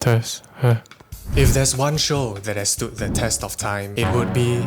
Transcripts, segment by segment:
Test. If there's one show that has stood the test of time, it would be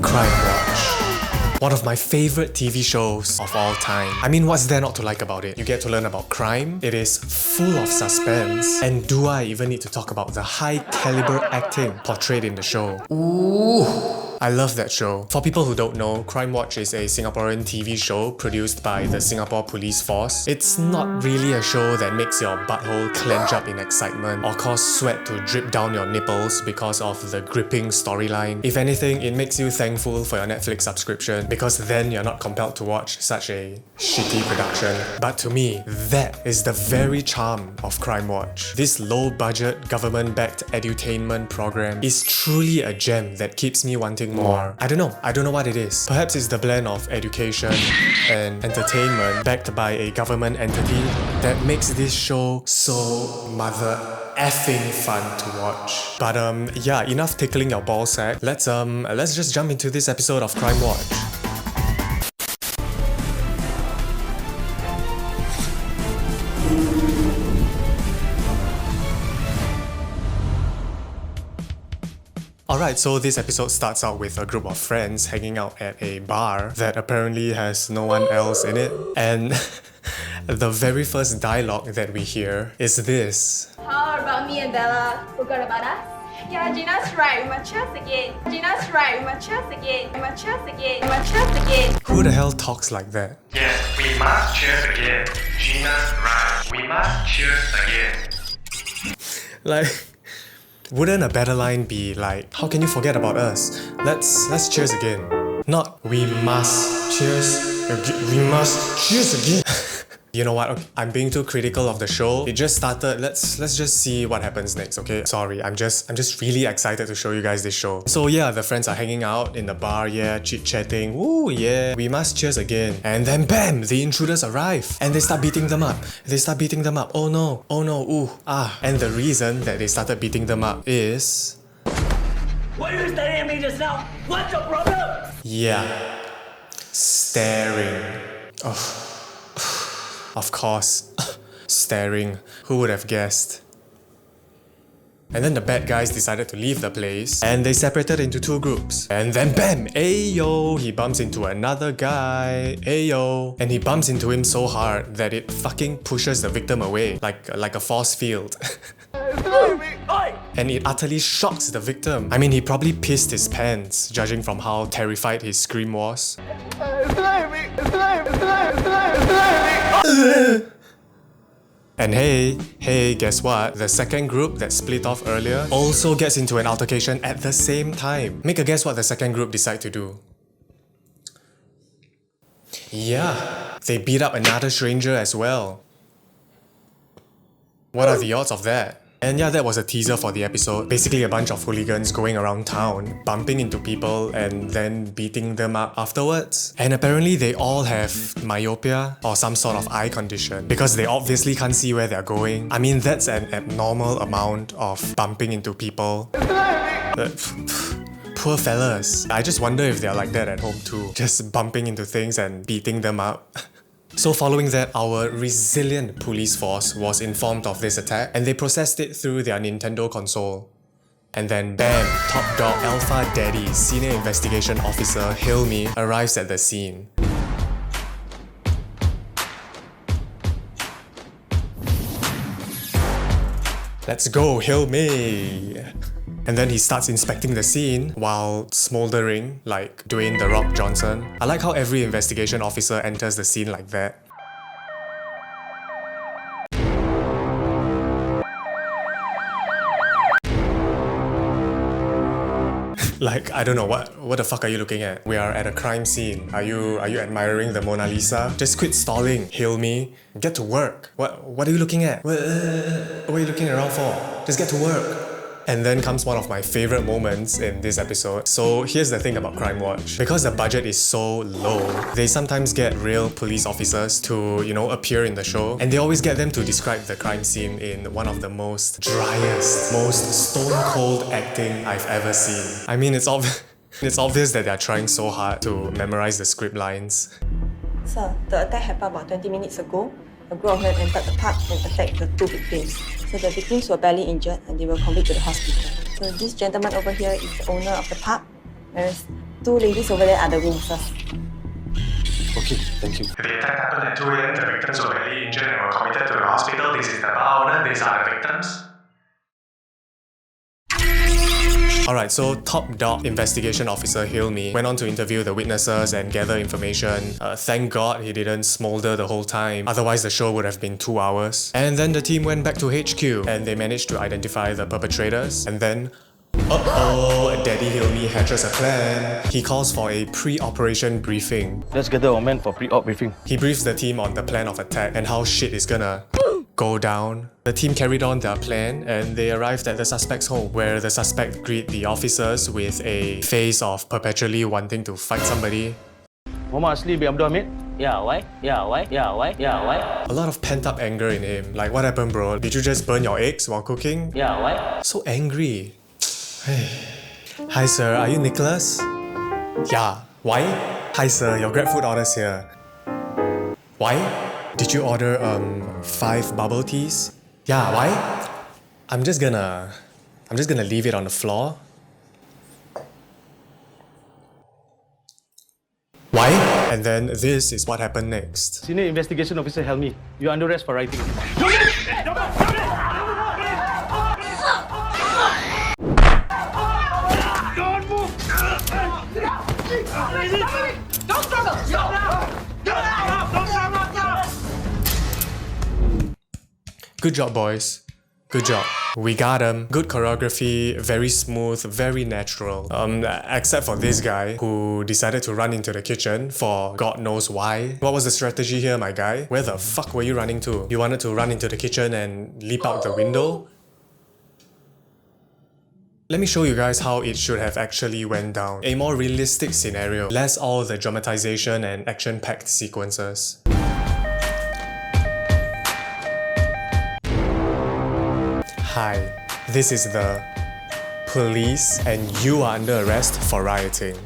Crimewatch. One of my favorite TV shows of all time. I mean, what's there not to like about it? You get to learn about crime, it is full of suspense, and do I even need to talk about the high caliber acting portrayed in the show? Ooh! I love that show. For people who don't know, Crimewatch is a Singaporean TV show produced by the Singapore Police Force. It's not really a show that makes your butthole clench up in excitement or cause sweat to drip down your nipples because of the gripping storyline. If anything, it makes you thankful for your Netflix subscription because then you're not compelled to watch such a shitty production. But to me, that is the very charm of Crimewatch. This low-budget, government-backed edutainment program is truly a gem that keeps me wanting more. I don't know what it is. Perhaps it's the blend of education and entertainment backed by a government entity that makes this show so mother effing fun to watch. But yeah, enough tickling your ballsack. Let's just jump into this episode of Crimewatch. Alright, so this episode starts out with a group of friends hanging out at a bar that apparently has no one else in it. And the very first dialogue that we hear is this. How about me and Bella? Forgot about us? Yeah, Gina's right. We must cheers again. Gina's right. We must cheers again. We must cheers again. We must cheers again. Who the hell talks like that? Yes, we must cheers again. Gina's right. We must cheers again. Like, wouldn't a better line be like, how can you forget about us? Let's cheers again. Not, we must cheers again. We must cheers again. You know what? Okay, I'm being too critical of the show. It just started. Let's just see what happens next, okay? Sorry, I'm just really excited to show you guys this show. So yeah, the friends are hanging out in the bar, yeah, chit-chatting. Ooh, yeah, we must cheers again. And then bam, the intruders arrive. And they start beating them up. Oh no, ooh, ah. And the reason that they started beating them up is... Why are you staring at me just now? What's your problem? Yeah, staring. Oh. Of course, staring. Who would have guessed? And then the bad guys decided to leave the place and they separated into two groups. And then bam! Ayo! He bumps into another guy. Ayo! And he bumps into him so hard that it fucking pushes the victim away like a force field. And it utterly shocks the victim. I mean, he probably pissed his pants, judging from how terrified his scream was. And hey, guess what? The second group that split off earlier also gets into an altercation at the same time. Make a guess what the second group decide to do. Yeah, they beat up another stranger as well. What are the odds of that? And yeah, that was a teaser for the episode. Basically a bunch of hooligans going around town, bumping into people and then beating them up afterwards. And apparently they all have myopia or some sort of eye condition because they obviously can't see where they're going. I mean, that's an abnormal amount of bumping into people. Poor fellas. I just wonder if they're like that at home too. Just bumping into things and beating them up. So following that, our resilient police force was informed of this attack and they processed it through their Nintendo console. And then bam, top dog Alpha Daddy, Senior Investigation Officer Hilmi arrives at the scene. Let's go, Hilmi! And then he starts inspecting the scene while smoldering like Dwayne "The Rock" Johnson. I like how every investigation officer enters the scene like that. Like, I don't know, what the fuck are you looking at? We are at a crime scene. Are you admiring the Mona Lisa? Just quit stalling, Hilmi. Get to work. What are you looking at? What are you looking around for? Just get to work. And then comes one of my favorite moments in this episode. So here's the thing about Crimewatch. Because the budget is so low, they sometimes get real police officers to, appear in the show. And they always get them to describe the crime scene in one of the most driest, most stone-cold acting I've ever seen. I mean, it's obvious that they're trying so hard to memorize the script lines. Sir, the attack happened about 20 minutes ago. a group of men entered the park and attacked the two victims. So the victims were badly injured and they were conveyed to the hospital. So this gentleman over here is the owner of the park, whereas two ladies over there are the witnesses. Okay, thank you. The attack happened at 2 a.m. The victims were badly injured and were committed to the hospital. This is the bar owner. These are the victims. Alright, so top dog investigation officer Hilmi went on to interview the witnesses and gather information. Thank God he didn't smolder the whole time, otherwise the show would have been 2 hours. And then the team went back to HQ and they managed to identify the perpetrators. And then Daddy Hilmi hatches a plan. He calls for a pre-operation briefing. Let's gather our men for pre-op briefing. He briefs the team on the plan of attack and how shit is gonna go down. The team carried on their plan and they arrived at the suspect's home, where the suspect greeted the officers with a face of perpetually wanting to fight somebody. Muhammad Asli bin Abdul Hamid. Yeah, why? Yeah, why? Yeah, why? Yeah, why? A lot of pent-up anger in him. Like, what happened, bro? Did you just burn your eggs while cooking? Yeah, why? So angry. Hi sir, are you Nicholas? Yeah. Why? Hi sir, your GrabFood order's here. Why? Did you order 5 bubble teas? Yeah, why? I'm just gonna leave it on the floor. Why? And then this is what happened next. Senior Investigation Officer Helmi, you're under arrest for writing. Don't struggle! Good job, boys. Good job. We got him. Good choreography, very smooth, very natural. Except for this guy who decided to run into the kitchen for God knows why. What was the strategy here, my guy? Where the fuck were you running to? You wanted to run into the kitchen and leap out the window? Let me show you guys how it should have actually went down. A more realistic scenario, less all the dramatization and action-packed sequences. Hi, this is the police and you are under arrest for rioting.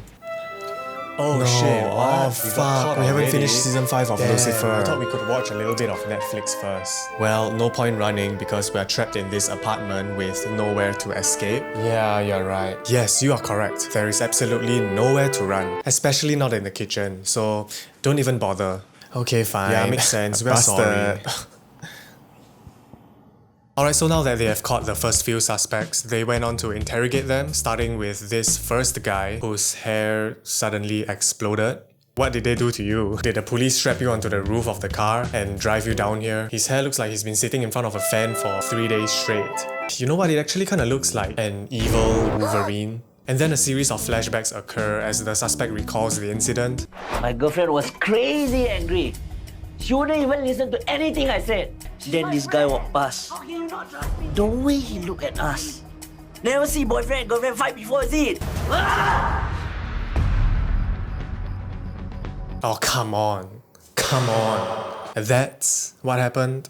Oh no, shit, what? Fuck, we haven't finished season 5 of Lucifer. I thought we could watch a little bit of Netflix first. Well, no point running because we are trapped in this apartment with nowhere to escape. Yeah, you're right. Yes, you are correct. There is absolutely nowhere to run, especially not in the kitchen, so don't even bother. Okay, fine. Yeah, makes sense. We're sorry. Alright, so now that they have caught the first few suspects, they went on to interrogate them, starting with this first guy whose hair suddenly exploded. What did they do to you? Did the police strap you onto the roof of the car and drive you down here? His hair looks like he's been sitting in front of a fan for 3 days straight. You know what? It actually kinda looks like an evil Wolverine. And then a series of flashbacks occur as the suspect recalls the incident. My girlfriend was crazy angry. She wouldn't even listen to anything I said. Then this guy walked past. How can you not trust me? The way he looked at us. Never see boyfriend and girlfriend fight before, is it? Oh, come on. Come on. That's what happened?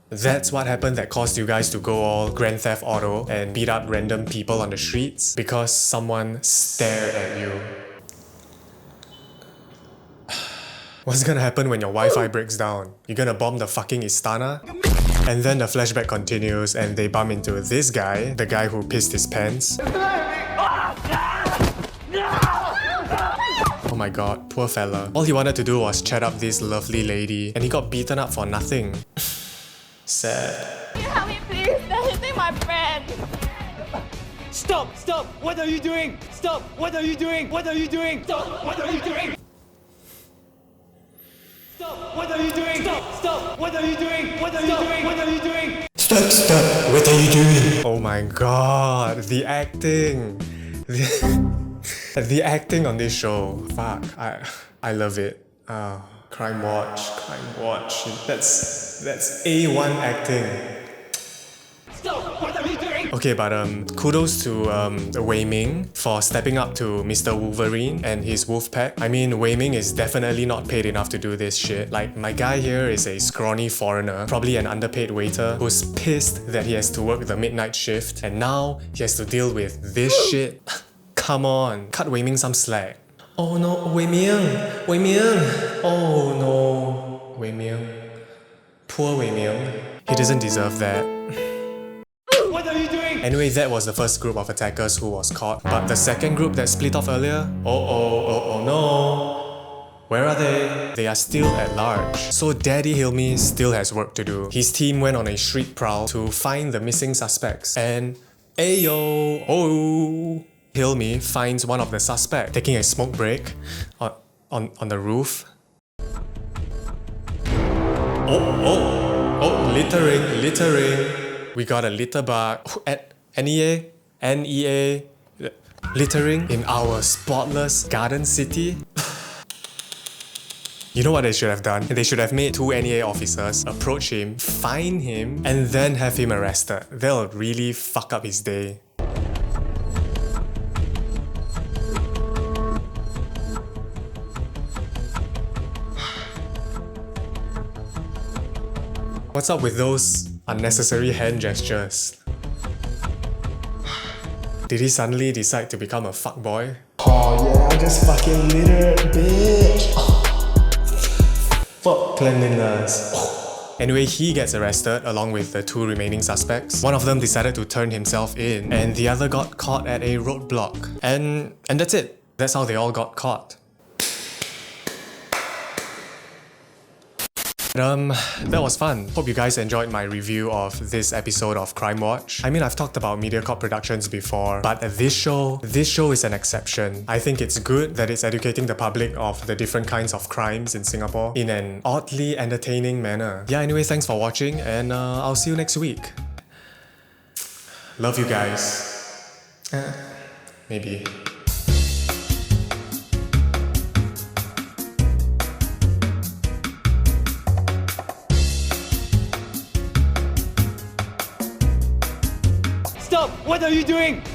That's what happened that caused you guys to go all Grand Theft Auto and beat up random people on the streets because someone stared at you. What's gonna happen when your Wi-Fi breaks down? You're gonna bomb the fucking Istana? And then the flashback continues and they bump into this guy, the guy who pissed his pants. Oh my god, poor fella. All he wanted to do was chat up this lovely lady and he got beaten up for nothing. Sad. Can you help me please? They're hitting my friend. Stop! Stop! What are you doing? Stop! What are you doing? What are you doing? Stop! What are you doing? Stop! What are you doing? Stop! Stop! What are you doing? What are you doing? What are you doing? Stop! Stop! What are you doing? Oh my god, the acting. The acting on this show. Fuck, I love it. Crimewatch. That's A1 acting. Stop! What are you doing? Okay, but kudos to Wei Ming for stepping up to Mr. Wolverine and his wolf pack. I mean, Wei Ming is definitely not paid enough to do this shit. Like, my guy here is a scrawny foreigner, probably an underpaid waiter, who's pissed that he has to work the midnight shift, and now he has to deal with this shit. Come on, cut Wei Ming some slack. Oh no, Wei Ming! Wei Ming! Oh no, Wei Ming. Poor Wei Miang. He doesn't deserve that. What are you doing? Anyway, that was the first group of attackers who was caught. But the second group that split off earlier? Oh no. Where are they? They are still at large. So Daddy Hilmi still has work to do. His team went on a street prowl to find the missing suspects. And ayo, oh, Hilmi finds one of the suspects taking a smoke break on the roof. Oh, littering. We got a litter bug. NEA, littering in our spotless garden city. You know what they should have done? They should have made 2 NEA officers approach him, fine him, and then have him arrested. That'll really fuck up his day. What's up with those unnecessary hand gestures? Did he suddenly decide to become a fuckboy? Oh yeah, I just fucking littered, bitch! Fuck cleanliness. Anyway, he gets arrested along with the 2 remaining suspects. One of them decided to turn himself in, and the other got caught at a roadblock. And that's it. That's how they all got caught. That was fun. Hope you guys enjoyed my review of this episode of Crimewatch. I mean, I've talked about MediaCorp productions before, but this show is an exception. I think it's good that it's educating the public of the different kinds of crimes in Singapore in an oddly entertaining manner. Yeah, anyway, thanks for watching, and I'll see you next week. Love you guys. Maybe. Stop! What are you doing?